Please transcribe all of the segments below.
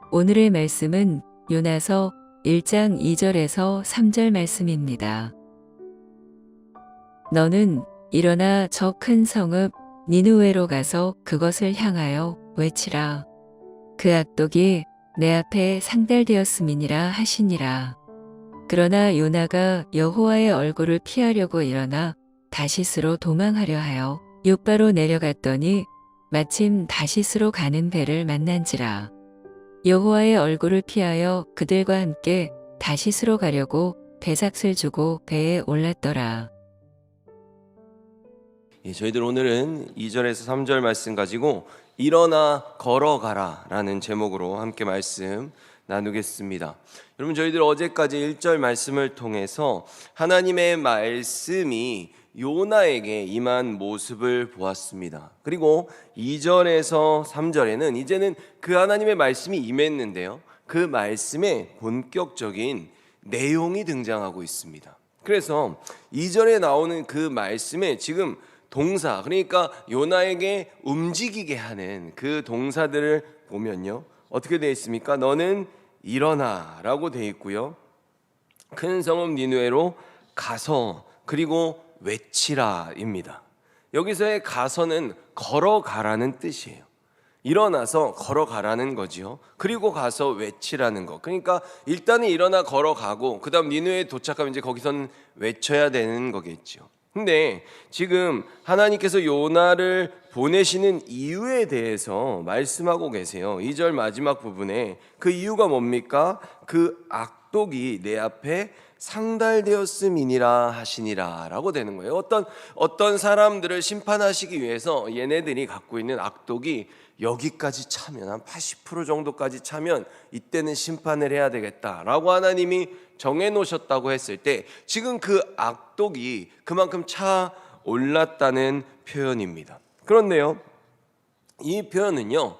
오늘의 말씀은 요나서 1장 2절에서 3절 말씀입니다. 너는 일어나 저 큰 성읍 니느웨로 가서 그것을 향하여 외치라. 그 악독이 내 앞에 상달되었음이니라 하시니라. 그러나 요나가 여호와의 얼굴을 피하려고 일어나 다시스로 도망하려 하여 욥바로 내려갔더니 마침 다시스로 가는 배를 만난지라. 여호와의 얼굴을 피하여 그들과 함께 다시스로 가려고 배삭을 주고 배에 올랐더라. 저희들 오늘은 2절에서 3절 말씀 가지고 일어나 걸어가라 라는 제목으로 함께 말씀 나누겠습니다. 여러분, 저희들 어제까지 1절 말씀을 통해서 하나님의 말씀이 요나에게 임한 모습을 보았습니다. 그리고 2절에서 3절에는 이제는 그 하나님의 말씀이 임했는데요, 그 말씀의 본격적인 내용이 등장하고 있습니다. 그래서 2절에 나오는 그 말씀에 지금 동사, 그러니까 요나에게 움직이게 하는 그 동사들을 보면요, 어떻게 되어 있습니까? 너는 일어나 라고 되어 있고요, 큰 성읍 니느웨로 가서, 그리고 외치라 입니다. 여기서의 가서는 걸어가라는 뜻이에요. 일어나서 걸어가라는 거지요. 그리고 가서 외치라는 거. 그러니까 일단은 일어나 걸어가고 그 다음 니느웨에 도착하면 이제 거기서는 외쳐야 되는 거겠죠. 근데 지금 하나님께서 요나를 보내시는 이유에 대해서 말씀하고 계세요. 2절 마지막 부분에 그 이유가 뭡니까? 그 악독이 내 앞에 상달되었음이니라 하시니라 라고 되는 거예요. 어떤 사람들을 심판하시기 위해서 얘네들이 갖고 있는 악독이 여기까지 차면, 한 80% 정도까지 차면 이때는 심판을 해야 되겠다라고 하나님이 정해놓으셨다고 했을 때, 지금 그 악독이 그만큼 차 올랐다는 표현입니다. 그런데요, 이 표현은요,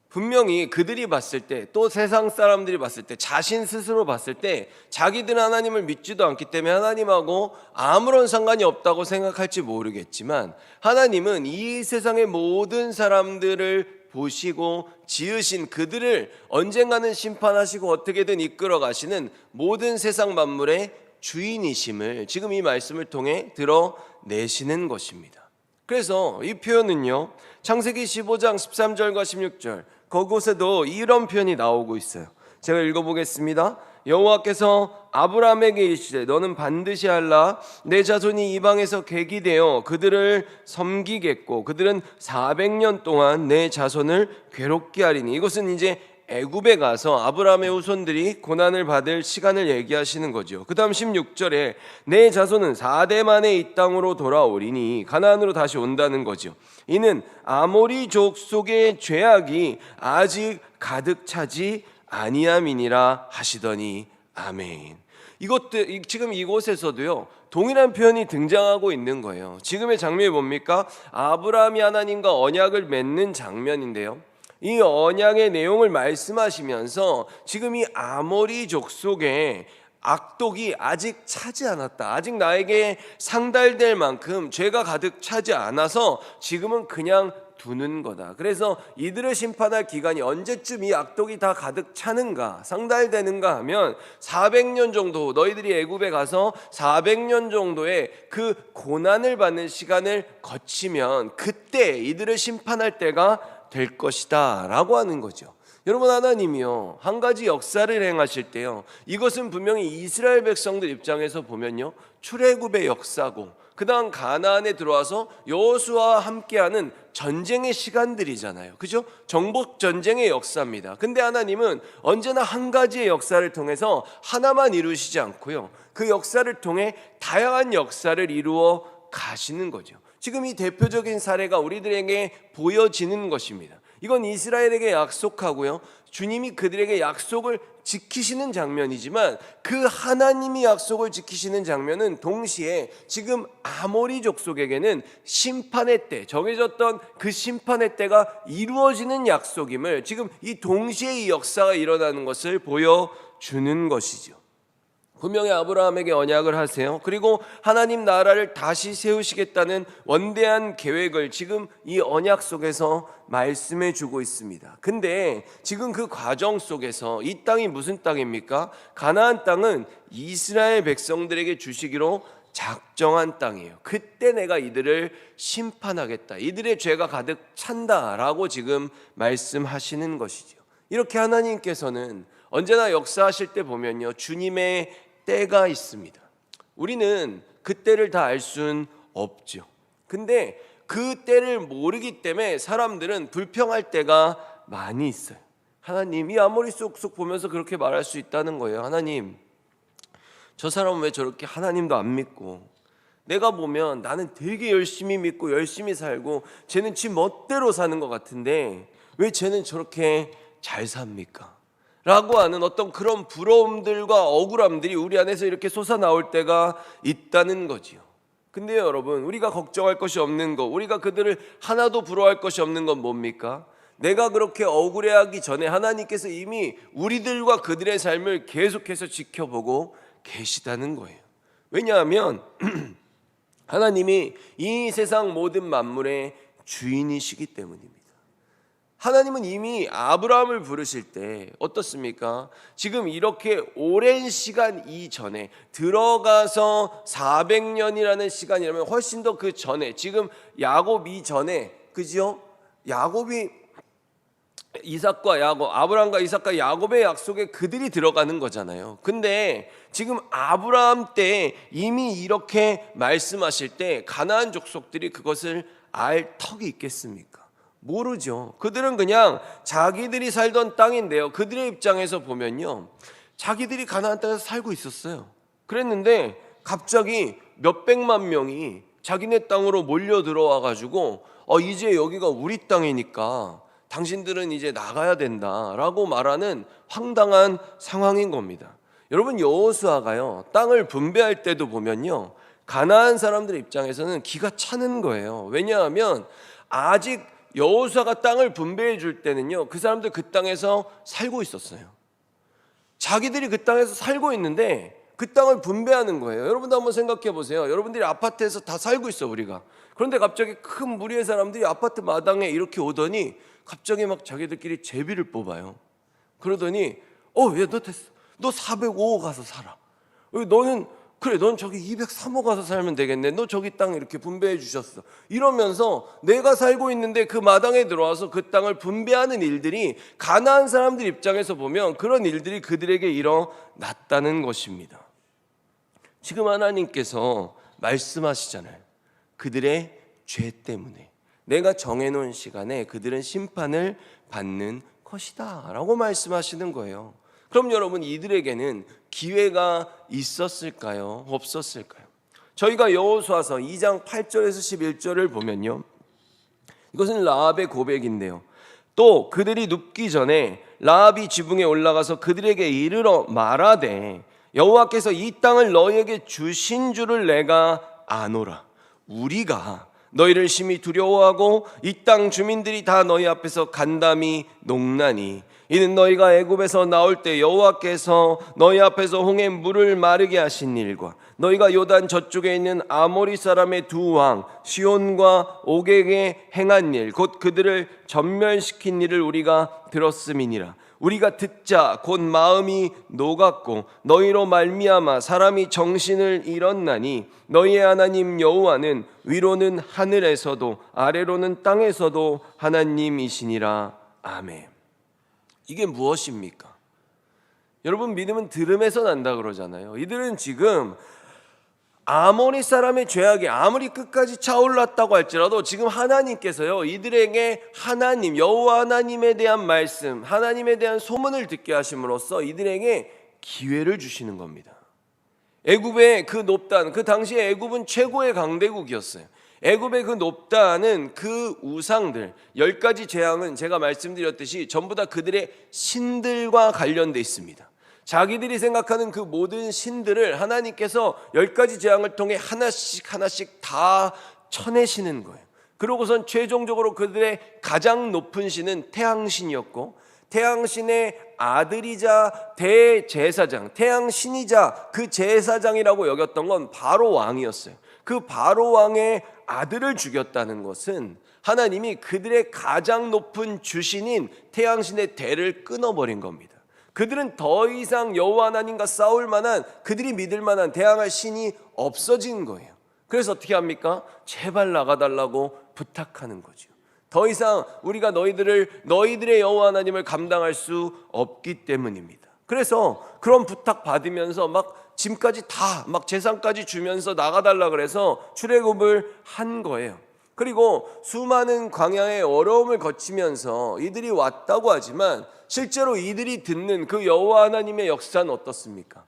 분명히 그들이 봤을 때, 또 세상 사람들이 봤을 때, 자신 스스로 봤을 때 자기들은 하나님을 믿지도 않기 때문에 하나님하고 아무런 상관이 없다고 생각할지 모르겠지만, 하나님은 이 세상의 모든 사람들을 보시고 지으신 그들을 언젠가는 심판하시고 어떻게든 이끌어 가시는 모든 세상 만물의 주인이심을 지금 이 말씀을 통해 드러내시는 것입니다. 그래서 이 표현은요, 창세기 15장 13절과 16절 그곳에도 이런 표현이 나오고 있어요. 제가 읽어보겠습니다. 여호와께서 아브라함에게 이르시되 너는 반드시 알라. 내 자손이 이방에서 객이 되어 그들을 섬기겠고 그들은 400년 동안 내 자손을 괴롭게 하리니. 이것은 이제 애굽에 가서 아브라함의 후손들이 고난을 받을 시간을 얘기하시는 거죠. 그 다음 16절에 내 자손은 4대 만에 이 땅으로 돌아오리니, 가나안으로 다시 온다는 거죠. 이는 아모리족 속의 죄악이 아직 가득 차지 아니함이니라 하시더니 아멘. 지금 이곳에서도요, 동일한 표현이 등장하고 있는 거예요. 지금의 장면이 뭡니까? 아브라함이 하나님과 언약을 맺는 장면인데요, 이 언약의 내용을 말씀하시면서 지금 이 아모리족 속에 악독이 아직 차지 않았다, 아직 나에게 상달될 만큼 죄가 가득 차지 않아서 지금은 그냥 두는 거다. 그래서 이들을 심판할 기간이 언제쯤 이 악독이 다 가득 차는가, 상달되는가 하면 400년 정도, 너희들이 애굽에 가서 400년 정도의 그 고난을 받는 시간을 거치면 그때 이들을 심판할 때가 될 것이다 라고 하는 거죠. 여러분, 하나님이요, 한 가지 역사를 행하실 때요, 이것은 분명히 이스라엘 백성들 입장에서 보면요, 출애굽의 역사고 그 다음 가나안에 들어와서 여호수아와 함께하는 전쟁의 시간들이잖아요. 그죠? 정복 전쟁의 역사입니다. 근데 하나님은 언제나 한 가지의 역사를 통해서 하나만 이루시지 않고요, 그 역사를 통해 다양한 역사를 이루어 가시는 거죠. 지금 이 대표적인 사례가 우리들에게 보여지는 것입니다. 이건 이스라엘에게 약속하고요, 주님이 그들에게 약속을 지키시는 장면이지만, 그 하나님이 약속을 지키시는 장면은 동시에 지금 아모리족 속에게는 심판의 때, 정해졌던 그 심판의 때가 이루어지는 약속임을, 지금 이 동시에 이 역사가 일어나는 것을 보여주는 것이죠. 분명히 아브라함에게 언약을 하세요. 그리고 하나님 나라를 다시 세우시겠다는 원대한 계획을 지금 이 언약 속에서 말씀해 주고 있습니다. 근데 지금 그 과정 속에서 이 땅이 무슨 땅입니까? 가나안 땅은 이스라엘 백성들에게 주시기로 작정한 땅이에요. 그때 내가 이들을 심판하겠다, 이들의 죄가 가득 찬다라고 지금 말씀하시는 것이죠. 이렇게 하나님께서는 언제나 역사하실 때 보면요, 주님의 때가 있습니다. 우리는 그 때를 다 알 수는 없죠. 근데 그 때를 모르기 때문에 사람들은 불평할 때가 많이 있어요. 하나님, 이 아모리 쏙쏙 보면서 그렇게 말할 수 있다는 거예요. 하나님, 저 사람은 왜 저렇게 하나님도 안 믿고, 내가 보면 나는 되게 열심히 믿고 열심히 살고 쟤는 지 멋대로 사는 것 같은데 왜 쟤는 저렇게 잘 삽니까? 라고 하는 어떤 그런 부러움들과 억울함들이 우리 안에서 이렇게 솟아나올 때가 있다는 거지요. 근데 여러분, 우리가 걱정할 것이 없는 것, 우리가 그들을 하나도 부러워할 것이 없는 건 뭡니까? 내가 그렇게 억울해하기 전에 하나님께서 이미 우리들과 그들의 삶을 계속해서 지켜보고 계시다는 거예요. 왜냐하면 하나님이 이 세상 모든 만물의 주인이시기 때문입니다. 하나님은 이미 아브라함을 부르실 때 어떻습니까? 지금 이렇게 오랜 시간 이전에, 들어가서 400년이라는 시간이라면 훨씬 더 그 전에, 지금 야곱 이전에, 그죠? 야곱이 이삭과 야곱, 아브라함과 이삭과 야곱의 약속에 그들이 들어가는 거잖아요. 근데 지금 아브라함 때 이미 이렇게 말씀하실 때 가나안 족속들이 그것을 알 턱이 있겠습니까? 모르죠. 그들은 그냥 자기들이 살던 땅인데요, 그들의 입장에서 보면요, 자기들이 가나안 땅에서 살고 있었어요. 그랬는데 갑자기 몇백만 명이 자기네 땅으로 몰려 들어와 가지고 이제 여기가 우리 땅이니까 당신들은 이제 나가야 된다라고 말하는 황당한 상황인 겁니다. 여러분, 여호수아가요, 땅을 분배할 때도 보면요, 가나안 사람들 입장에서는 기가 차는 거예요. 왜냐하면 아직 여호수아가 땅을 분배해 줄 때는요, 그 사람들 그 땅에서 살고 있었어요. 자기들이 그 땅에서 살고 있는데 그 땅을 분배하는 거예요. 여러분도 한번 생각해 보세요. 여러분들이 아파트에서 다 살고 있어, 우리가. 그런데 갑자기 큰 무리의 사람들이 아파트 마당에 이렇게 오더니 갑자기 막 자기들끼리 제비를 뽑아요. 그러더니 야, 너 됐어, 너 405호 가서 살아. 너는 그래, 넌 저기 203호 가서 살면 되겠네. 너 저기 땅 이렇게 분배해 주셨어. 이러면서 내가 살고 있는데 그 마당에 들어와서 그 땅을 분배하는 일들이 가나안 사람들 입장에서 보면 그런 일들이 그들에게 일어났다는 것입니다. 지금 하나님께서 말씀하시잖아요. 그들의 죄 때문에 내가 정해놓은 시간에 그들은 심판을 받는 것이다 라고 말씀하시는 거예요. 그럼 여러분, 이들에게는 기회가 있었을까요? 없었을까요? 저희가 여호수아서 2장 8절에서 11절을 보면요, 이것은 라합의 고백인데요, 또 그들이 눕기 전에 라합이 지붕에 올라가서 그들에게 이르러 말하되 여호와께서 이 땅을 너희에게 주신 줄을 내가 아노라. 우리가 너희를 심히 두려워하고 이 땅 주민들이 다 너희 앞에서 간담이 녹나니 이는 너희가 애굽에서 나올 때 여호와께서 너희 앞에서 홍해 물을 마르게 하신 일과 너희가 요단 저쪽에 있는 아모리 사람의 두 왕 시온과 옥에게 행한 일, 곧 그들을 전멸시킨 일을 우리가 들었음이니라. 우리가 듣자 곧 마음이 녹았고 너희로 말미암아 사람이 정신을 잃었나니 너희의 하나님 여호와는 위로는 하늘에서도 아래로는 땅에서도 하나님이시니라. 아멘. 이게 무엇입니까? 여러분, 믿음은 들음에서 난다 그러잖아요. 이들은 지금 아모리 사람의 죄악이 아무리 끝까지 차올랐다고 할지라도 지금 하나님께서요, 이들에게 하나님 여호와 하나님에 대한 말씀, 하나님에 대한 소문을 듣게 하심으로써 이들에게 기회를 주시는 겁니다. 애굽의 그 놉단, 그 당시에 애굽은 최고의 강대국이었어요. 애굽의 그 놉단은 그 우상들 10가지 재앙은 제가 말씀드렸듯이 전부 다 그들의 신들과 관련돼 있습니다. 자기들이 생각하는 그 모든 신들을 하나님께서 10가지 재앙을 통해 하나씩 다 쳐내시는 거예요. 그러고선 최종적으로 그들의 가장 높은 신은 태양신이었고, 태양신의 아들이자 대제사장, 태양신이자 그 제사장이라고 여겼던 건 바로 왕이었어요. 그 바로 왕의 아들을 죽였다는 것은 하나님이 그들의 가장 높은 주신인 태양신의 대를 끊어버린 겁니다. 그들은 더 이상 여호와 하나님과 싸울 만한, 그들이 믿을 만한 대항할 신이 없어진 거예요. 그래서 어떻게 합니까? 제발 나가달라고 부탁하는 거죠. 더 이상 우리가 너희들의 여호와 하나님을 감당할 수 없기 때문입니다. 그래서 그런 부탁 받으면서 막 짐까지 다 막 재산까지 주면서 나가달라 그래서 출애굽을 한 거예요. 그리고 수많은 광야의 어려움을 거치면서 이들이 왔다고 하지만 실제로 이들이 듣는 그 여호와 하나님의 역사는 어떻습니까?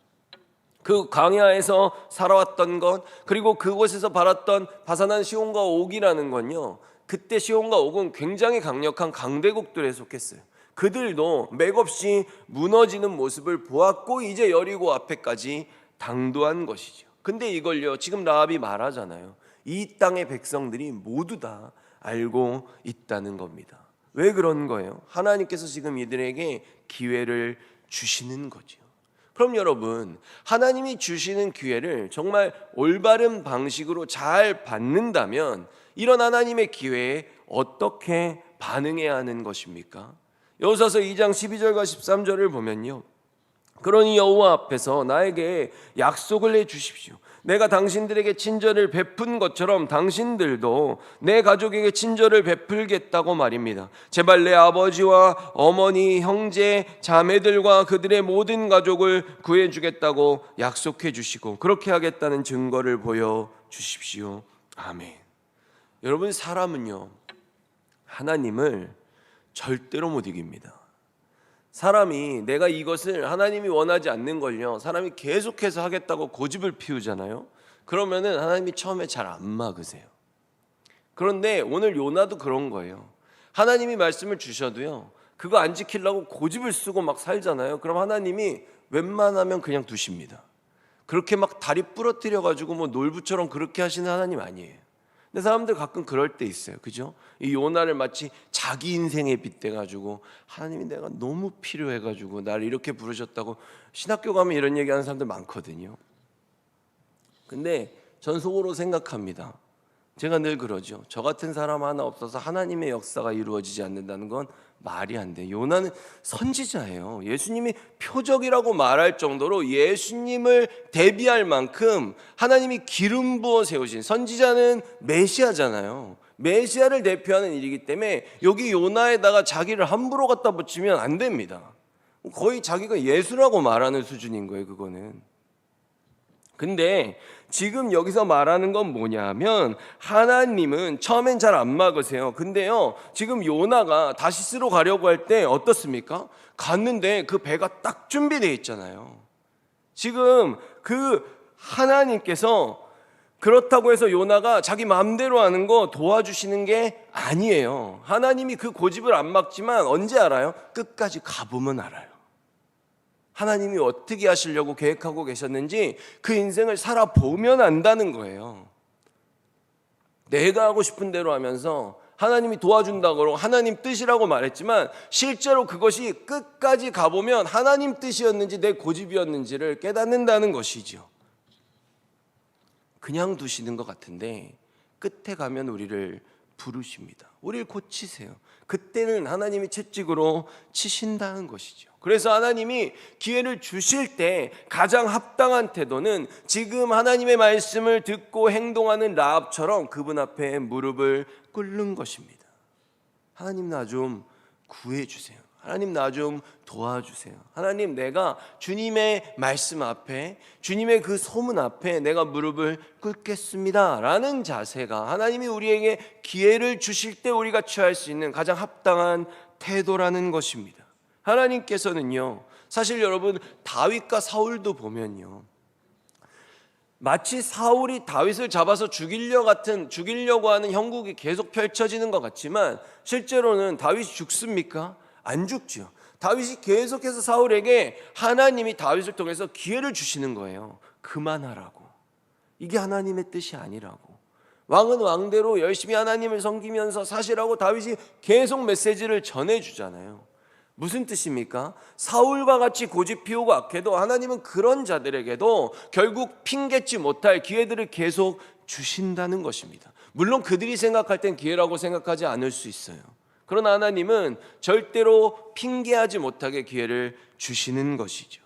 그 광야에서 살아왔던 것, 그리고 그곳에서 바랐던 바산한 시온과 옥이라는 건요, 그때 시온과 옥은 굉장히 강력한 강대국들에 속했어요. 그들도 맥없이 무너지는 모습을 보았고 이제 여리고 앞에까지 당도한 것이죠. 근데 이걸요, 지금 라합이 말하잖아요. 이 땅의 백성들이 모두 다 알고 있다는 겁니다. 왜 그런 거예요? 하나님께서 지금 이들에게 기회를 주시는 거죠. 그럼 여러분, 하나님이 주시는 기회를 정말 올바른 방식으로 잘 받는다면 이런 하나님의 기회에 어떻게 반응해야 하는 것입니까? 여호수아서 2장 12절과 13절을 보면요, 그러니 여호와 앞에서 나에게 약속을 해 주십시오. 내가 당신들에게 친절을 베푼 것처럼 당신들도 내 가족에게 친절을 베풀겠다고 말입니다. 제발 내 아버지와 어머니, 형제, 자매들과 그들의 모든 가족을 구해주겠다고 약속해 주시고 그렇게 하겠다는 증거를 보여주십시오. 아멘. 여러분, 사람은요, 하나님을 절대로 못 이깁니다. 사람이 내가 이것을 하나님이 원하지 않는 걸요, 사람이 계속해서 하겠다고 고집을 피우잖아요. 그러면은 하나님이 처음에 잘 안 막으세요. 그런데 오늘 요나도 그런 거예요. 하나님이 말씀을 주셔도요, 그거 안 지키려고 고집을 쓰고 막 살잖아요. 그럼 하나님이 웬만하면 그냥 두십니다. 그렇게 막 다리 부러뜨려 가지고 뭐 놀부처럼 그렇게 하시는 하나님 아니에요. 근데 사람들 가끔 그럴 때 있어요. 그죠? 이 요나를 마치 자기 인생에 빗대가지고 하나님이 내가 너무 필요해가지고 나를 이렇게 부르셨다고, 신학교 가면 이런 얘기하는 사람들 많거든요. 근데 전 속으로 생각합니다. 제가 늘 그러죠. 저 같은 사람 하나 없어서 하나님의 역사가 이루어지지 않는다는 건 말이 안 돼요. 요나는 선지자예요. 예수님이 표적이라고 말할 정도로 예수님을 대비할 만큼 하나님이 기름 부어 세우신, 선지자는 메시아잖아요. 메시아를 대표하는 일이기 때문에 여기 요나에다가 자기를 함부로 갖다 붙이면 안 됩니다. 거의 자기가 예수라고 말하는 수준인 거예요, 그거는. 근데 지금 여기서 말하는 건 뭐냐면, 하나님은 처음엔 잘 안 막으세요. 근데요, 지금 요나가 다시스로 가려고 할 때 어떻습니까? 갔는데 그 배가 딱 준비되어 있잖아요. 지금 그 하나님께서 그렇다고 해서 요나가 자기 마음대로 하는 거 도와주시는 게 아니에요. 하나님이 그 고집을 안 막지만 언제 알아요? 끝까지 가보면 알아요. 하나님이 어떻게 하시려고 계획하고 계셨는지 그 인생을 살아보면 안다는 거예요. 내가 하고 싶은 대로 하면서 하나님이 도와준다고 하나님 뜻이라고 말했지만 실제로 그것이 끝까지 가보면 하나님 뜻이었는지 내 고집이었는지를 깨닫는다는 것이죠. 그냥 두시는 것 같은데 끝에 가면 우리를 부르십니다. 우리를 고치세요. 그때는 하나님이 채찍으로 치신다는 것이죠. 그래서 하나님이 기회를 주실 때 가장 합당한 태도는 지금 하나님의 말씀을 듣고 행동하는 라합처럼 그분 앞에 무릎을 꿇는 것입니다. 하나님, 나 좀 구해주세요. 하나님, 나 좀 도와주세요. 하나님, 내가 주님의 말씀 앞에, 주님의 그 소문 앞에 내가 무릎을 꿇겠습니다 라는 자세가 하나님이 우리에게 기회를 주실 때 우리가 취할 수 있는 가장 합당한 태도라는 것입니다. 하나님께서는요, 사실 여러분, 다윗과 사울도 보면요, 마치 사울이 다윗을 잡아서 죽이려고 하는 형국이 계속 펼쳐지는 것 같지만 실제로는 다윗이 죽습니까? 안 죽죠. 다윗이 계속해서 사울에게 하나님이 다윗을 통해서 기회를 주시는 거예요. 그만하라고. 이게 하나님의 뜻이 아니라고. 왕은 왕대로 열심히 하나님을 섬기면서 사실하고 다윗이 계속 메시지를 전해주잖아요. 무슨 뜻입니까? 사울과 같이 고집 피우고 악해도 하나님은 그런 자들에게도 결국 핑계치 못할 기회들을 계속 주신다는 것입니다. 물론 그들이 생각할 땐 기회라고 생각하지 않을 수 있어요. 그러나 하나님은 절대로 핑계하지 못하게 기회를 주시는 것이죠.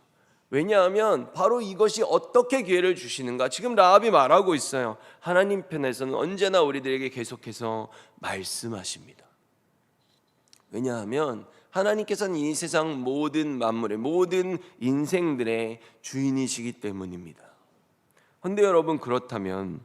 왜냐하면 바로 이것이 어떻게 기회를 주시는가, 지금 라합이 말하고 있어요. 하나님 편에서는 언제나 우리들에게 계속해서 말씀하십니다. 왜냐하면 하나님께서는 이 세상 모든 만물의 모든 인생들의 주인이시기 때문입니다. 그런데 여러분, 그렇다면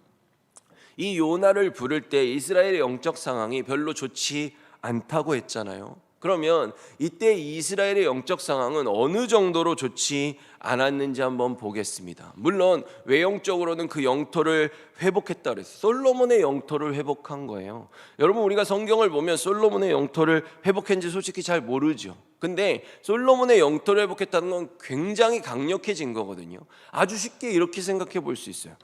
이 요나를 부를 때 이스라엘의 영적 상황이 별로 좋지 않다고 했잖아요. 그러면 이때 이스라엘의 영적 상황은 어느 정도로 좋지 않았는지 한번 보겠습니다. 물론 외형적으로는 그 영토를 회복했다 그랬어요. 솔로몬의 영토를 회복한 거예요. 여러분, 우리가 성경을 보면 솔로몬의 영토를 회복했는지 솔직히 잘 모르죠. 근데 솔로몬의 영토를 회복했다는 건 굉장히 강력해진 거거든요. 아주 쉽게 이렇게 생각해 볼 수 있어요.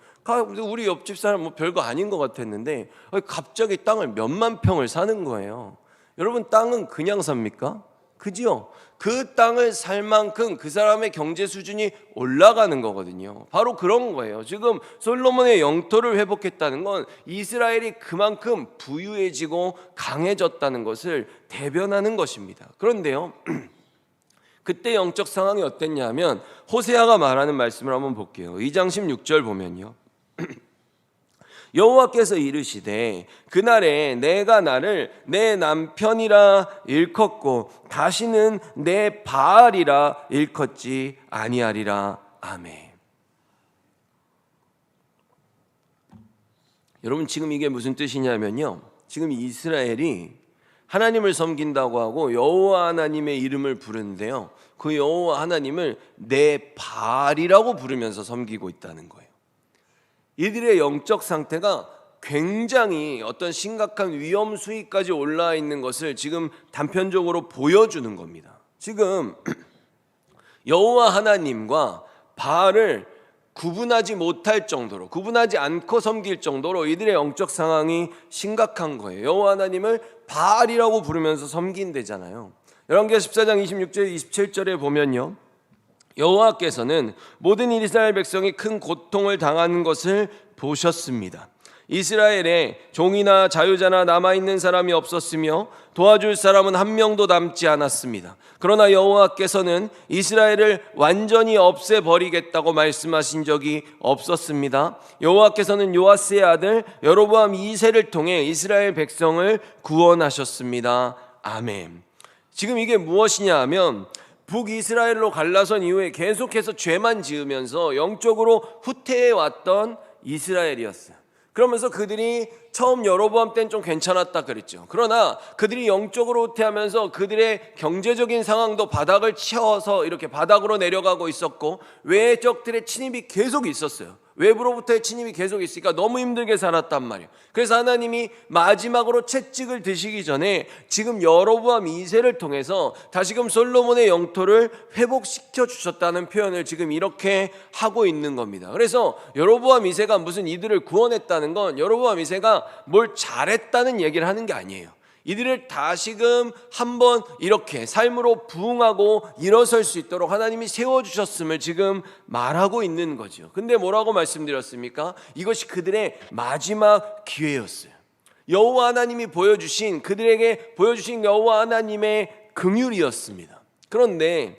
우리 옆집 사람 뭐 별거 아닌 것 같았는데 갑자기 땅을 몇만 평을 사는 거예요. 여러분, 땅은 그냥 삽니까? 그지요? 그 땅을 살 만큼 그 사람의 경제 수준이 올라가는 거거든요. 바로 그런 거예요. 지금 솔로몬의 영토를 회복했다는 건 이스라엘이 그만큼 부유해지고 강해졌다는 것을 대변하는 것입니다. 그런데요, 그때 영적 상황이 어땠냐면 호세아가 말하는 말씀을 한번 볼게요. 2장 16절 보면요, 여호와께서 이르시되 그날에 내가 나를 내 남편이라 일컫고 다시는 내 바알이라 일컫지 아니하리라. 아멘. 여러분, 지금 이게 무슨 뜻이냐면요, 지금 이스라엘이 하나님을 섬긴다고 하고 여호와 하나님의 이름을 부르는데요, 그 여호와 하나님을 내 바알이라고 부르면서 섬기고 있다는 거예요. 이들의 영적 상태가 굉장히 어떤 심각한 위험 수위까지 올라와 있는 것을 지금 단편적으로 보여주는 겁니다. 지금 여호와 하나님과 바알을 구분하지 못할 정도로, 구분하지 않고 섬길 정도로 이들의 영적 상황이 심각한 거예요. 여호와 하나님을 바알이라고 부르면서 섬긴대잖아요. 열왕기하 14장 26절 27절에 보면요, 여호와께서는 모든 이스라엘 백성이 큰 고통을 당하는 것을 보셨습니다. 이스라엘에 종이나 자유자나 남아있는 사람이 없었으며 도와줄 사람은 한 명도 남지 않았습니다. 그러나 여호와께서는 이스라엘을 완전히 없애버리겠다고 말씀하신 적이 없었습니다. 여호와께서는 요아스의 아들 여로보암 2세를 통해 이스라엘 백성을 구원하셨습니다. 아멘. 지금 이게 무엇이냐 하면 북이스라엘로 갈라선 이후에 계속해서 죄만 지으면서 영적으로 후퇴해 왔던 이스라엘이었어요. 그러면서 그들이 처음 여로보암 때는 좀 괜찮았다 그랬죠. 그러나 그들이 영적으로 후퇴하면서 그들의 경제적인 상황도 바닥을 치어서 이렇게 바닥으로 내려가고 있었고, 외적들의 침입이 계속 있었어요. 외부로부터의 침입이 계속 있으니까 너무 힘들게 살았단 말이에요. 그래서 하나님이 마지막으로 채찍을 드시기 전에 지금 여로보암 2세를 통해서 다시금 솔로몬의 영토를 회복시켜 주셨다는 표현을 지금 이렇게 하고 있는 겁니다. 그래서 여로보암 2세가 무슨 이들을 구원했다는 건 여로보암 2세가 뭘 잘했다는 얘기를 하는 게 아니에요. 이들을 다시금 한번 이렇게 삶으로 부응하고 일어설 수 있도록 하나님이 세워주셨음을 지금 말하고 있는 거죠. 근데 뭐라고 말씀드렸습니까? 이것이 그들의 마지막 기회였어요. 여호와 하나님이 보여주신, 그들에게 보여주신 여호와 하나님의 긍휼이었습니다. 그런데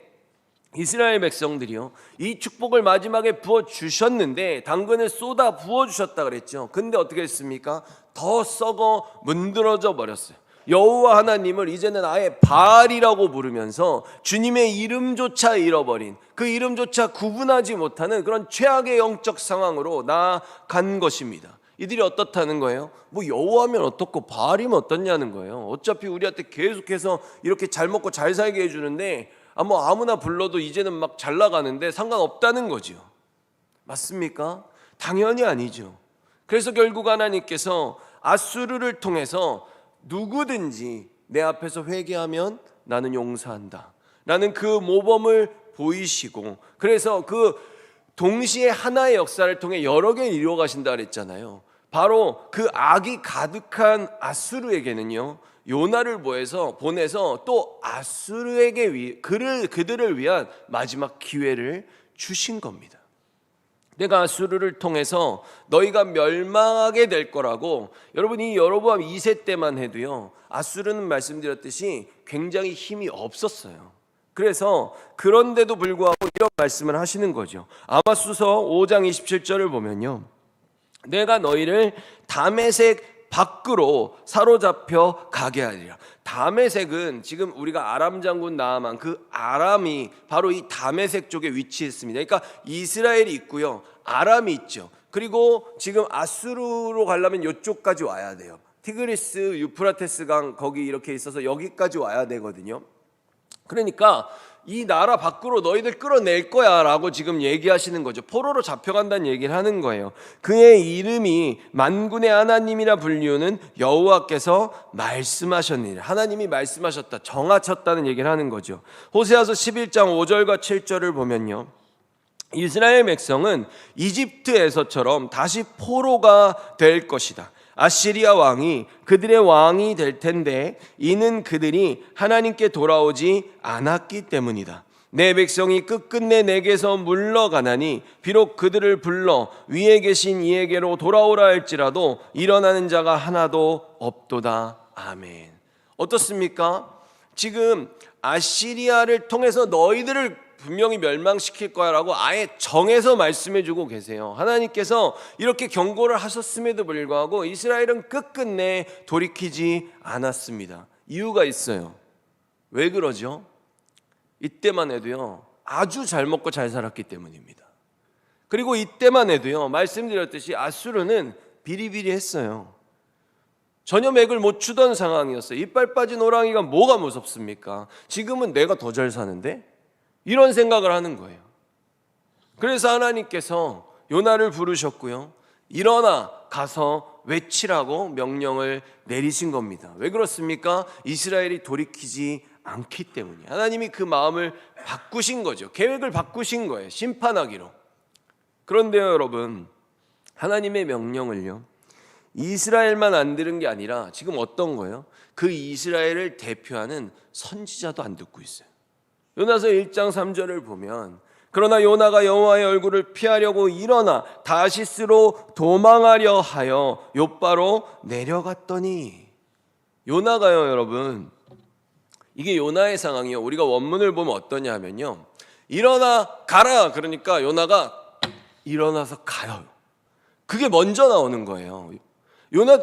이스라엘 백성들이요, 이 축복을 마지막에 부어주셨는데 당근을 쏟아 부어주셨다 그랬죠. 근데 어떻게 했습니까? 더 썩어 문드러져 버렸어요. 여호와 하나님을 이제는 아예 바알이라고 부르면서 주님의 이름조차 잃어버린, 그 이름조차 구분하지 못하는 그런 최악의 영적 상황으로 나아간 것입니다. 이들이 어떻다는 거예요? 뭐 여호와면 어떻고 바알이면 어떻냐는 거예요. 어차피 우리한테 계속해서 이렇게 잘 먹고 잘 살게 해주는데 뭐 아무나 불러도 이제는 막 잘 나가는데 상관없다는 거죠. 맞습니까? 당연히 아니죠. 그래서 결국 하나님께서 아수르를 통해서 누구든지 내 앞에서 회개하면 나는 용서한다 라는 그 모범을 보이시고, 그래서 그 동시에 하나의 역사를 통해 여러 개를 이루어 가신다 그랬잖아요. 바로 그 악이 가득한 아수르에게는요, 요나를 보내서 또 아수르에게 그들을 위한 마지막 기회를 주신 겁니다. 내가 아수르를 통해서 너희가 멸망하게 될 거라고. 여러분, 이 여로보암 2세 때만 해도요, 아수르는 말씀드렸듯이 굉장히 힘이 없었어요. 그래서 그런데도 불구하고 이런 말씀을 하시는 거죠. 아모스서 5장 27절을 보면요, 내가 너희를 다메섹 밖으로 사로잡혀 가게 하리라. 다메섹은 지금 우리가 아람 장군 나아만, 그 아람이 바로 이 다메섹 쪽에 위치했습니다. 그러니까 이스라엘이 있고요, 아람이 있죠. 그리고 지금 아수르로 가려면 이쪽까지 와야 돼요. 티그리스 유프라테스 강 거기 이렇게 있어서 여기까지 와야 되거든요. 그러니까 이 나라 밖으로 너희들 끌어낼 거야 라고 지금 얘기하시는 거죠. 포로로 잡혀간다는 얘기를 하는 거예요. 그의 이름이 만군의 하나님이라 불리우는 여호와께서 말씀하셨느니라. 하나님이 말씀하셨다, 정하셨다는 얘기를 하는 거죠. 호세아서 11장 5절과 7절을 보면요, 이스라엘 백성은 이집트에서처럼 다시 포로가 될 것이다. 아시리아 왕이 그들의 왕이 될 텐데 이는 그들이 하나님께 돌아오지 않았기 때문이다. 내 백성이 끝끝내 내게서 물러가나니 비록 그들을 불러 위에 계신 이에게로 돌아오라 할지라도 일어나는 자가 하나도 없도다. 아멘. 어떻습니까? 지금 아시리아를 통해서 너희들을 분명히 멸망시킬 거야 라고 아예 정해서 말씀해 주고 계세요. 하나님께서 이렇게 경고를 하셨음에도 불구하고 이스라엘은 끝끝내 돌이키지 않았습니다. 이유가 있어요. 왜 그러죠? 이때만 해도요, 아주 잘 먹고 잘 살았기 때문입니다. 그리고 이때만 해도요, 말씀드렸듯이 아수르는 비리비리했어요. 전혀 맥을 못 추던 상황이었어요. 이빨 빠진 호랑이가 뭐가 무섭습니까? 지금은 내가 더 잘 사는데? 이런 생각을 하는 거예요. 그래서 하나님께서 요나를 부르셨고요, 일어나 가서 외치라고 명령을 내리신 겁니다. 왜 그렇습니까? 이스라엘이 돌이키지 않기 때문이에요. 하나님이 그 마음을 바꾸신 거죠. 계획을 바꾸신 거예요, 심판하기로. 그런데요 여러분, 하나님의 명령을요, 이스라엘만 안 들은 게 아니라 지금 어떤 거예요? 그 이스라엘을 대표하는 선지자도 안 듣고 있어요. 요나서 1장 3절을 보면, 그러나 요나가 여호와의 얼굴을 피하려고 일어나 다시스로 도망하려 하여 욥바로 내려갔더니. 요나가요 여러분, 이게 요나의 상황이요, 우리가 원문을 보면 어떠냐 하면요, 일어나 가라 그러니까 요나가 일어나서 가요. 그게 먼저 나오는 거예요.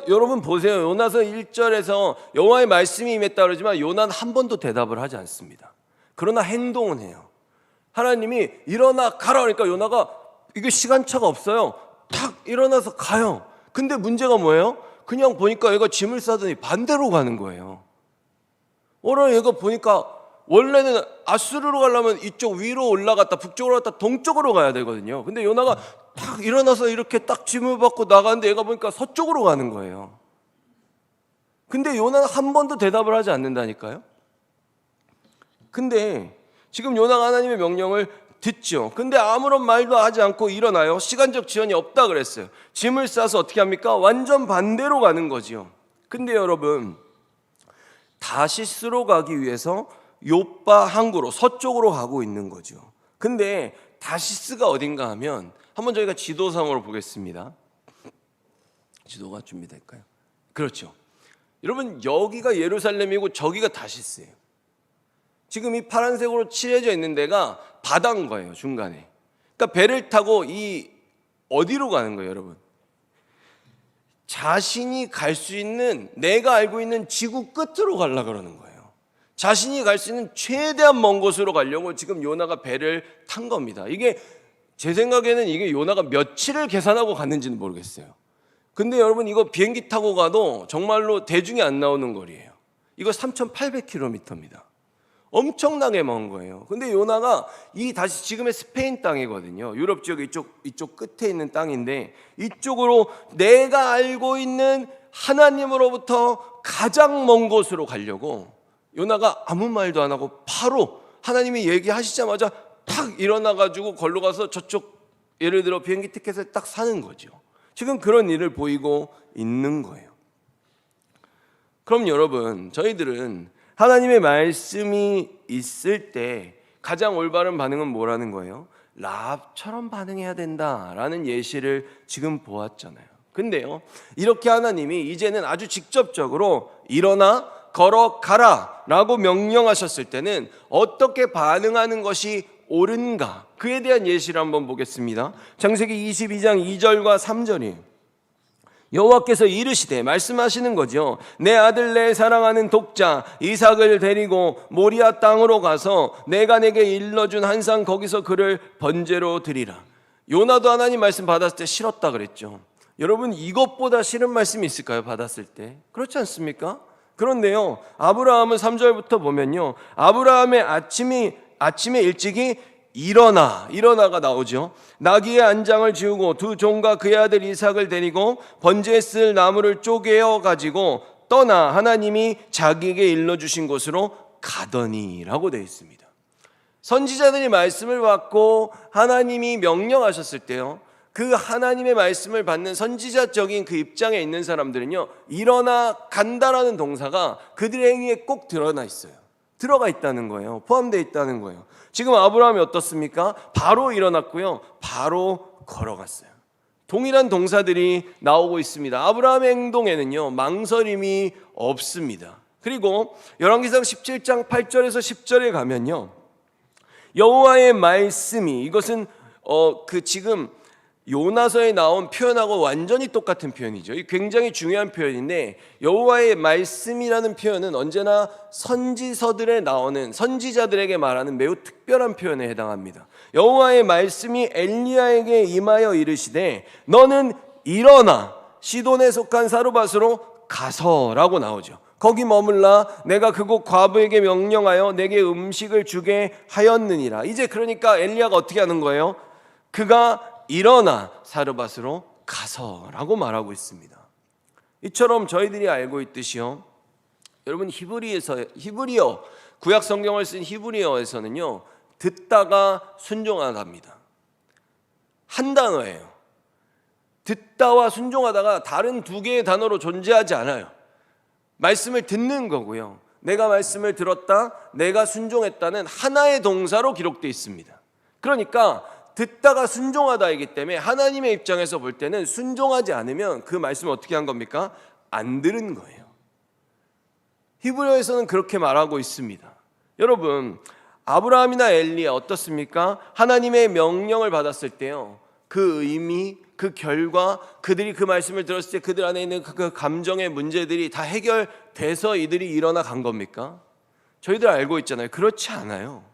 여러분 보세요. 요나서 1절에서 여호와의 말씀이 임했다 그러지만 요나는 한 번도 대답을 하지 않습니다. 그러나 행동은 해요. 하나님이 일어나 가라 그러니까 요나가, 이게 시간차가 없어요, 탁 일어나서 가요. 근데 문제가 뭐예요? 그냥 보니까 얘가 짐을 싸더니 반대로 가는 거예요. 오늘 얘가 보니까 원래는 아수르로 가려면 이쪽 위로 올라갔다 북쪽으로 갔다 동쪽으로 가야 되거든요. 근데 요나가 딱 일어나서 이렇게 딱 짐을 받고 나가는데 얘가 보니까 서쪽으로 가는 거예요. 근데 요나는 한 번도 대답을 하지 않는다니까요. 근데 지금 요나가 하나님의 명령을 듣죠. 근데 아무런 말도 하지 않고 일어나요. 시간적 지연이 없다 그랬어요. 짐을 싸서 어떻게 합니까? 완전 반대로 가는 거지요. 근데 여러분, 다시스로 가기 위해서 욥바 항구로 서쪽으로 가고 있는 거죠. 근데 다시스가 어딘가 하면 한번 저희가 지도상으로 보겠습니다. 지도가 준비될까요? 그렇죠. 여러분, 여기가 예루살렘이고 저기가 다시스예요. 지금 이 파란색으로 칠해져 있는 데가 바다인 거예요, 중간에. 그러니까 배를 타고 이 어디로 가는 거예요, 여러분? 자신이 갈 수 있는, 내가 알고 있는 지구 끝으로 가려고 그러는 거예요. 자신이 갈 수 있는 최대한 먼 곳으로 가려고 지금 요나가 배를 탄 겁니다. 이게 제 생각에는 이게 요나가 며칠을 계산하고 갔는지는 모르겠어요. 근데 여러분, 이거 비행기 타고 가도 정말로 대중이 안 나오는 거리예요. 이거 3,800km입니다. 엄청나게 먼 거예요. 근데 요나가 이 다시 지금의 스페인 땅이거든요. 유럽 지역 이쪽 끝에 있는 땅인데 이쪽으로 내가 알고 있는 하나님으로부터 가장 먼 곳으로 가려고 요나가 아무 말도 안 하고 바로 하나님이 얘기하시자마자 탁 일어나가지고 걸로 가서 저쪽, 예를 들어 비행기 티켓을 딱 사는 거죠. 지금 그런 일을 보이고 있는 거예요. 그럼 여러분, 저희들은 하나님의 말씀이 있을 때 가장 올바른 반응은 뭐라는 거예요? 라합처럼 반응해야 된다라는 예시를 지금 보았잖아요. 근데요, 이렇게 하나님이 이제는 아주 직접적으로 일어나 걸어가라 라고 명령하셨을 때는 어떻게 반응하는 것이 옳은가, 그에 대한 예시를 한번 보겠습니다. 창세기 22장 2절과 3절이에요. 여호와께서 이르시되, 말씀하시는 거죠. 내 아들 내 사랑하는 독자 이삭을 데리고 모리아 땅으로 가서 내가 내게 일러준 한 상 거기서 그를 번제로 드리라. 요나도 하나님 말씀 받았을 때 싫었다 그랬죠. 여러분, 이것보다 싫은 말씀이 있을까요? 받았을 때. 그렇지 않습니까? 그런데요, 아브라함은 3절부터 보면요, 아브라함의 아침에 일찍이 일어나가 나오죠. 나귀의 안장을 지우고 두 종과 그의 아들 이삭을 데리고 번제에 쓸 나무를 쪼개어 가지고 떠나 하나님이 자기에게 일러주신 곳으로 가더니라고 되어 있습니다. 선지자들이 말씀을 받고 하나님이 명령하셨을 때요, 그 하나님의 말씀을 받는 선지자적인 그 입장에 있는 사람들은요, 일어나 간다라는 동사가 그들의 행위에 꼭 드러나 있어요. 들어가 있다는 거예요. 포함되어 있다는 거예요. 지금 아브라함이 어떻습니까? 바로 일어났고요, 바로 걸어갔어요. 동일한 동사들이 나오고 있습니다. 아브라함의 행동에는요, 망설임이 없습니다. 그리고 열왕기상 17장 8절에서 10절에 가면요, 여호와의 말씀이, 이것은 지금 요나서에 나온 표현하고 완전히 똑같은 표현이죠. 이 굉장히 중요한 표현인데, 여호와의 말씀이라는 표현은 언제나 선지서들에 나오는 선지자들에게 말하는 매우 특별한 표현에 해당합니다. 여호와의 말씀이 엘리야에게 임하여 이르시되 너는 일어나 시돈에 속한 사르밧으로 가서라고 나오죠. 거기 머물라, 내가 그곳 과부에게 명령하여 내게 음식을 주게 하였느니라. 이제 그러니까 엘리야가 어떻게 하는 거예요? 그가 일어나 사르밧으로 가서라고 말하고 있습니다. 이처럼 저희들이 알고 있듯이요, 여러분, 히브리어 구약 성경을 쓴 히브리어에서는요, 듣다가 순종하다입니다. 한 단어예요. 듣다와 순종하다가 다른 두 개의 단어로 존재하지 않아요. 말씀을 듣는 거고요, 내가 말씀을 들었다, 내가 순종했다는 하나의 동사로 기록되어 있습니다. 그러니까 듣다가 순종하다이기 때문에 하나님의 입장에서 볼 때는 순종하지 않으면 그 말씀을 어떻게 한 겁니까? 안 들은 거예요. 히브리어에서는 그렇게 말하고 있습니다. 여러분, 아브라함이나 엘리야 어떻습니까? 하나님의 명령을 받았을 때요, 그 의미, 그 결과, 그들이 그 말씀을 들었을 때 그들 안에 있는 그 감정의 문제들이 다 해결돼서 이들이 일어나 간 겁니까? 저희들 알고 있잖아요. 그렇지 않아요.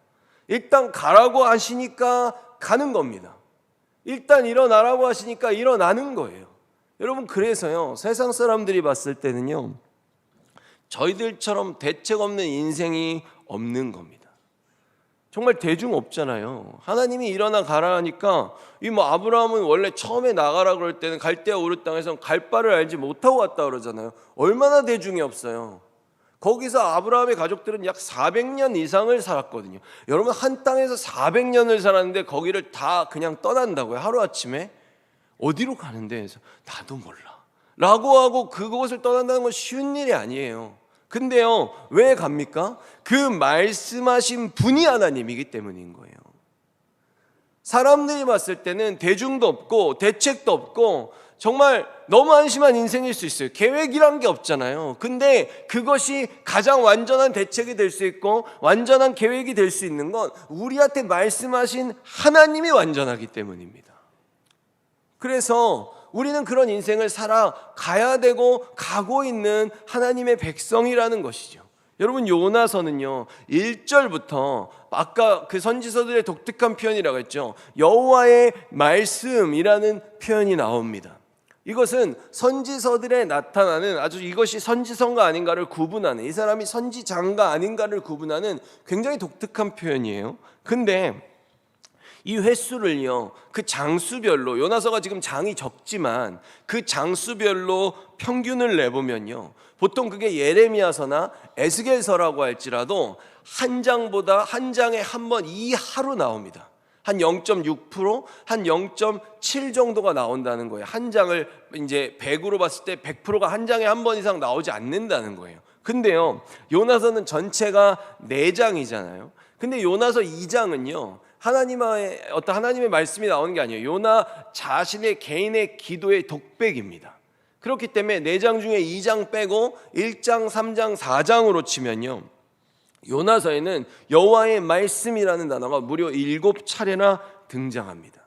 일단 가라고 하시니까 가는 겁니다. 일단 일어나라고 하시니까 일어나는 거예요. 여러분, 그래서요, 세상 사람들이 봤을 때는요, 저희들처럼 대책 없는 인생이 없는 겁니다. 정말 대중 없잖아요. 하나님이 일어나 가라 하니까, 아브라함은 원래 처음에 나가라 그럴 때는 갈대아 우르 땅에서 갈 바를 알지 못하고 갔다 그러잖아요. 얼마나 대중이 없어요. 거기서 아브라함의 가족들은 약 400년 이상을 살았거든요. 여러분, 한 땅에서 400년을 살았는데 거기를 다 그냥 떠난다고요? 하루아침에? 어디로 가는데? 해서 나도 몰라 라고 하고 그곳을 떠난다는 건 쉬운 일이 아니에요. 근데요, 왜 갑니까? 그 말씀하신 분이 하나님이기 때문인 거예요. 사람들이 봤을 때는 대중도 없고 대책도 없고 정말 너무 한심한 인생일 수 있어요. 계획이란 게 없잖아요. 근데 그것이 가장 완전한 대책이 될 수 있고 완전한 계획이 될 수 있는 건 우리한테 말씀하신 하나님이 완전하기 때문입니다. 그래서 우리는 그런 인생을 살아가야 되고 가고 있는 하나님의 백성이라는 것이죠. 여러분, 요나서는요, 1절부터 아까 그 선지서들의 독특한 표현이라고 했죠. 여호와의 말씀이라는 표현이 나옵니다. 이것은 선지서들에 나타나는, 아주 이것이 선지서인가 아닌가를 구분하는, 이 사람이 선지자인가 아닌가를 구분하는 굉장히 독특한 표현이에요. 근데 이 횟수를요, 그 장수별로, 요나서가 지금 장이 적지만 그 장수별로 평균을 내보면요, 보통 그게 예레미야서나 에스겔서라고 할지라도 한 장보다 한 장에 한 번 이하로 나옵니다. 한 0.6%, 한 0.7 정도가 나온다는 거예요. 한 장을 이제 100으로 봤을 때 100%가 한 장에 한 번 이상 나오지 않는다는 거예요. 근데요, 요나서는 전체가 4장이잖아요. 근데 요나서 2장은요, 하나님의 말씀이 나오는 게 아니에요. 요나 자신의 개인의 기도의 독백입니다. 그렇기 때문에 4장 중에 2장 빼고 1장, 3장, 4장으로 치면요, 요나서에는 여호와의 말씀이라는 단어가 무려 7차례나 등장합니다.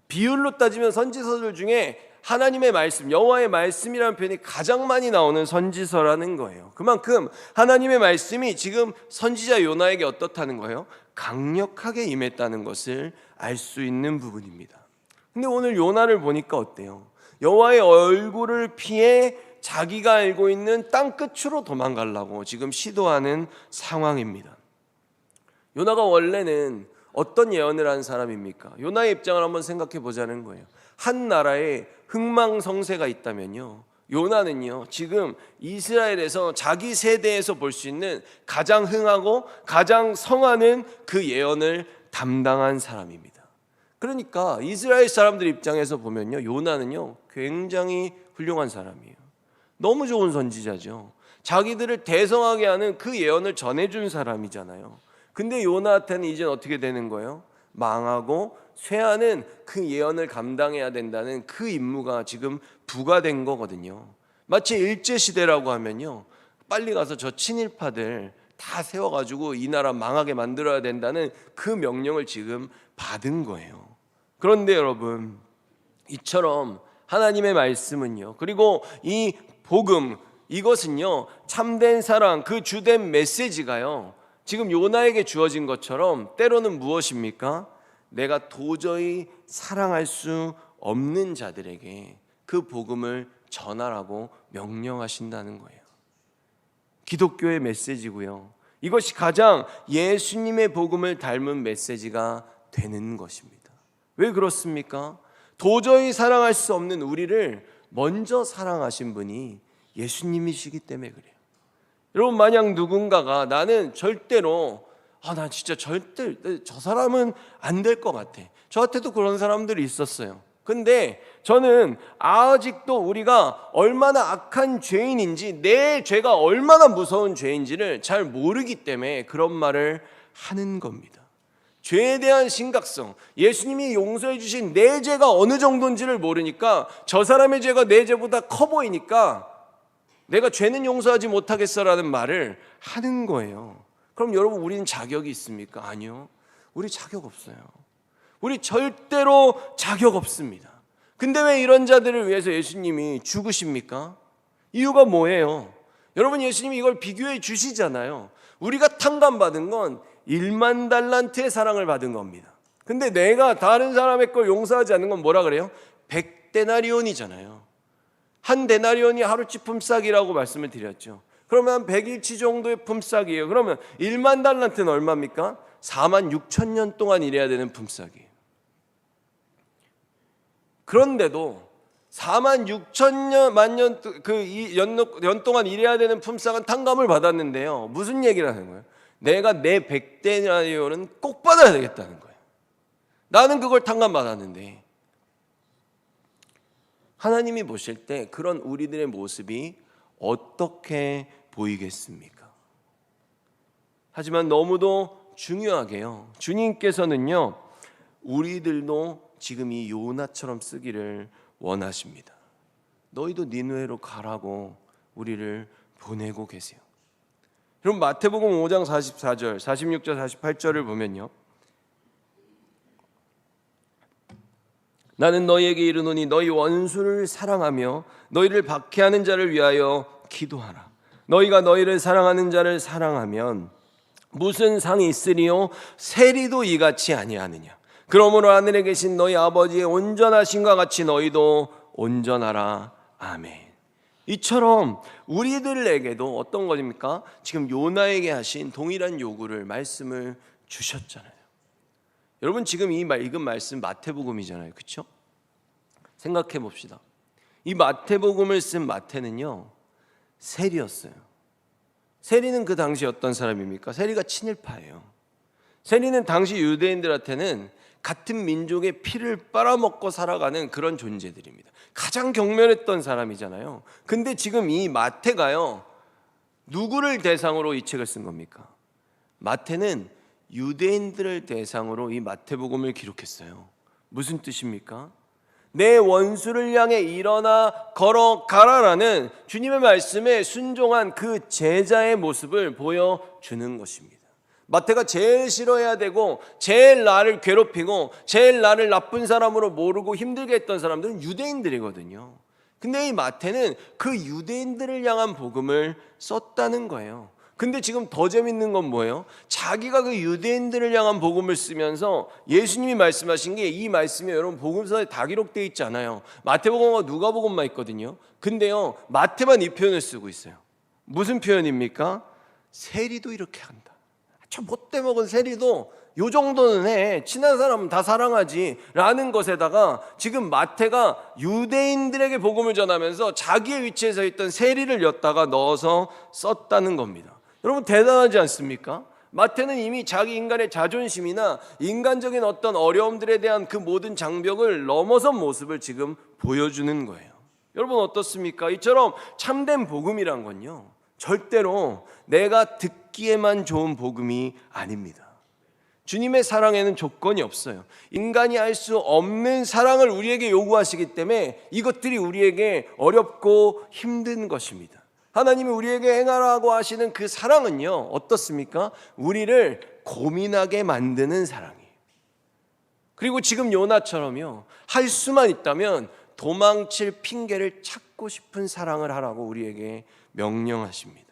비율로 따지면 선지서들 중에 하나님의 말씀, 여호와의 말씀이라는 표현이 가장 많이 나오는 선지서라는 거예요. 그만큼 하나님의 말씀이 지금 선지자 요나에게 어떻다는 거예요? 강력하게 임했다는 것을 알 수 있는 부분입니다. 근데 오늘 요나를 보니까 어때요? 여호와의 얼굴을 피해 자기가 알고 있는 땅 끝으로 도망가려고 지금 시도하는 상황입니다. 요나가 원래는 어떤 예언을 한 사람입니까? 요나의 입장을 한번 생각해 보자는 거예요. 한 나라에 흥망성쇠가 있다면요, 요나는요 지금 이스라엘에서 자기 세대에서 볼 수 있는 가장 흥하고 가장 성하는 그 예언을 담당한 사람입니다. 그러니까 이스라엘 사람들 입장에서 보면요, 요나는요 굉장히 훌륭한 사람이에요. 너무 좋은 선지자죠. 자기들을 대성하게 하는 그 예언을 전해준 사람이잖아요. 근데 요나한테는 이제 어떻게 되는 거예요? 망하고 쇠하는 그 예언을 감당해야 된다는 그 임무가 지금 부과된 거거든요. 마치 일제시대라고 하면요, 빨리 가서 저 친일파들 다 세워가지고 이 나라 망하게 만들어야 된다는 그 명령을 지금 받은 거예요. 그런데 여러분, 이처럼 하나님의 말씀은요, 그리고 이 복음, 이것은요 참된 사랑, 그 주된 메시지가요 지금 요나에게 주어진 것처럼 때로는 무엇입니까? 내가 도저히 사랑할 수 없는 자들에게 그 복음을 전하라고 명령하신다는 거예요. 기독교의 메시지고요, 이것이 가장 예수님의 복음을 닮은 메시지가 되는 것입니다. 왜 그렇습니까? 도저히 사랑할 수 없는 우리를 먼저 사랑하신 분이 예수님이시기 때문에 그래요. 여러분, 만약 누군가가 나는 절대로 나 진짜 절대 저 사람은 안 될 것 같아. 저한테도 그런 사람들이 있었어요. 근데 저는 아직도 우리가 얼마나 악한 죄인인지, 내 죄가 얼마나 무서운 죄인지를 잘 모르기 때문에 그런 말을 하는 겁니다. 죄에 대한 심각성, 예수님이 용서해 주신 내 죄가 어느 정도인지를 모르니까 저 사람의 죄가 내 죄보다 커 보이니까 내가 죄는 용서하지 못하겠어라는 말을 하는 거예요. 그럼 여러분, 우리는 자격이 있습니까? 아니요. 우리 자격 없어요. 우리 절대로 자격 없습니다. 근데 왜 이런 자들을 위해서 예수님이 죽으십니까? 이유가 뭐예요? 여러분, 예수님이 이걸 비교해 주시잖아요. 우리가 탕감받은 건 1만 달란트의 사랑을 받은 겁니다. 근데 내가 다른 사람의 걸 용서하지 않는 건 뭐라 그래요? 100데나리온이잖아요. 한 데나리온이 하루치 품삯이라고 말씀을 드렸죠. 그러면 한 100일치 정도의 품삯이에요. 그러면 1만 달란트는 얼마입니까? 4만 6천 년 동안 일해야 되는 품삯이에요. 그런데도 4만 6천 년 동안 일해야 되는 품삯은 탕감을 받았는데요, 무슨 얘기를 하는 거예요? 내가 내 100데나리온은 꼭 받아야 되겠다는 거예요. 나는 그걸 탕감받았는데. 하나님이 보실 때 그런 우리들의 모습이 어떻게 보이겠습니까? 하지만 너무도 중요하게요, 주님께서는요 우리들도 지금 이 요나처럼 쓰기를 원하십니다. 너희도 니느웨로 가라고 우리를 보내고 계세요. 여러분, 마태복음 5장 44절, 46절, 48절을 보면요, 나는 너희에게 이르노니 너희 원수를 사랑하며 너희를 박해하는 자를 위하여 기도하라. 너희가 너희를 사랑하는 자를 사랑하면 무슨 상이 있으리요? 세리도 이같이 아니하느냐. 그러므로 하늘에 계신 너희 아버지의 온전하심과 같이 너희도 온전하라. 아멘. 이처럼 우리들에게도 어떤 것입니까? 지금 요나에게 하신 동일한 요구를, 말씀을 주셨잖아요. 여러분, 지금 이 읽은 말씀 마태복음이잖아요. 그렇죠? 생각해 봅시다. 이 마태복음을 쓴 마태는요 세리였어요. 세리는 그 당시 어떤 사람입니까? 세리가 친일파예요. 세리는 당시 유대인들한테는 같은 민족의 피를 빨아먹고 살아가는 그런 존재들입니다. 가장 경멸했던 사람이잖아요. 근데 지금 이 마태가요, 누구를 대상으로 이 책을 쓴 겁니까? 마태는 유대인들을 대상으로 이 마태복음을 기록했어요. 무슨 뜻입니까? 내 원수를 향해 일어나 걸어가라라는 주님의 말씀에 순종한 그 제자의 모습을 보여주는 것입니다. 마태가 제일 싫어해야 되고 제일 나를 괴롭히고 제일 나를 나쁜 사람으로 모르고 힘들게 했던 사람들은 유대인들이거든요. 근데 이 마태는 그 유대인들을 향한 복음을 썼다는 거예요. 근데 지금 더 재밌는 건 뭐예요? 자기가 그 유대인들을 향한 복음을 쓰면서 예수님이 말씀하신 게 이 말씀이 여러분 복음서에 다 기록되어 있지 않아요. 마태복음과 누가복음만 있거든요. 근데요, 마태만 이 표현을 쓰고 있어요. 무슨 표현입니까? 세리도 이렇게 한다. 저 못돼 먹은 세리도 요 정도는 해. 친한 사람은 다 사랑하지 라는 것에다가 지금 마태가 유대인들에게 복음을 전하면서 자기의 위치에 서 있던 세리를 엿다가 넣어서 썼다는 겁니다. 여러분 대단하지 않습니까? 마태는 이미 자기 인간의 자존심이나 인간적인 어떤 어려움들에 대한 그 모든 장벽을 넘어선 모습을 지금 보여주는 거예요. 여러분 어떻습니까? 이처럼 참된 복음이란 건요, 절대로 내가 듣기에만 좋은 복음이 아닙니다. 주님의 사랑에는 조건이 없어요. 인간이 할 수 없는 사랑을 우리에게 요구하시기 때문에 이것들이 우리에게 어렵고 힘든 것입니다. 하나님이 우리에게 행하라고 하시는 그 사랑은요, 어떻습니까? 우리를 고민하게 만드는 사랑이에요. 그리고 지금 요나처럼요, 할 수만 있다면 도망칠 핑계를 찾고 싶은 사랑을 하라고 우리에게 명령하십니다.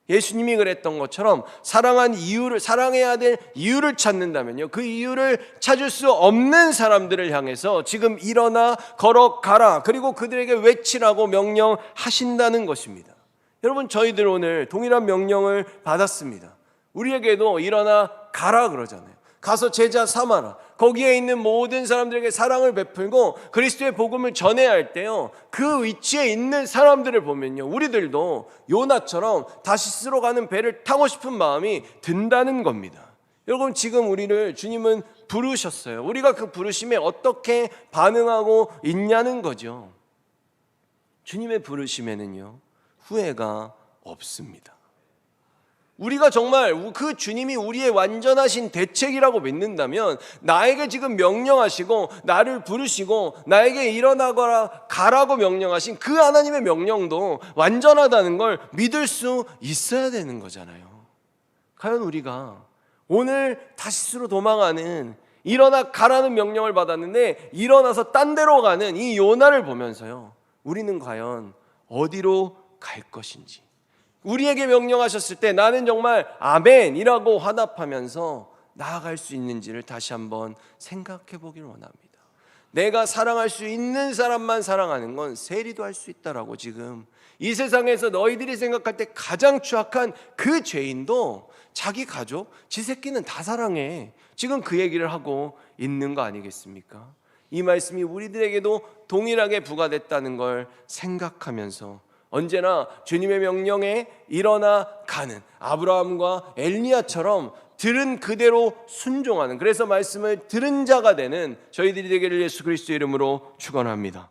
예수님이 그랬던 것처럼 사랑해야 될 이유를 찾는다면요, 그 이유를 찾을 수 없는 사람들을 향해서 지금 일어나 걸어가라, 그리고 그들에게 외치라고 명령하신다는 것입니다. 여러분 저희들 오늘 동일한 명령을 받았습니다. 우리에게도 일어나 가라 그러잖아요. 가서 제자 삼아라. 거기에 있는 모든 사람들에게 사랑을 베풀고 그리스도의 복음을 전해야 할 때요, 그 위치에 있는 사람들을 보면요, 우리들도 요나처럼 다시스로 가는 배를 타고 싶은 마음이 든다는 겁니다. 여러분 지금 우리를 주님은 부르셨어요. 우리가 그 부르심에 어떻게 반응하고 있냐는 거죠. 주님의 부르심에는요, 후회가 없습니다. 우리가 정말 그 주님이 우리의 완전하신 대책이라고 믿는다면, 나에게 지금 명령하시고 나를 부르시고 나에게 일어나거라 가라고 명령하신 그 하나님의 명령도 완전하다는 걸 믿을 수 있어야 되는 거잖아요. 과연 우리가 오늘 다시스로 도망하는, 일어나 가라는 명령을 받았는데 일어나서 딴 데로 가는 이 요나를 보면서요, 우리는 과연 어디로 갈 것인지, 우리에게 명령하셨을 때 나는 정말 아멘이라고 화답하면서 나아갈 수 있는지를 다시 한번 생각해 보길 원합니다. 내가 사랑할 수 있는 사람만 사랑하는 건 세리도 할 수 있다라고 지금 이 세상에서 너희들이 생각할 때 가장 추악한 그 죄인도 자기 가족, 지 새끼는 다 사랑해. 지금 그 얘기를 하고 있는 거 아니겠습니까? 이 말씀이 우리들에게도 동일하게 부과됐다는 걸 생각하면서 언제나 주님의 명령에 일어나 가는 아브라함과 엘리야처럼 들은 그대로 순종하는, 그래서 말씀을 들은 자가 되는 저희들이 되기를 예수 그리스도 이름으로 축원합니다.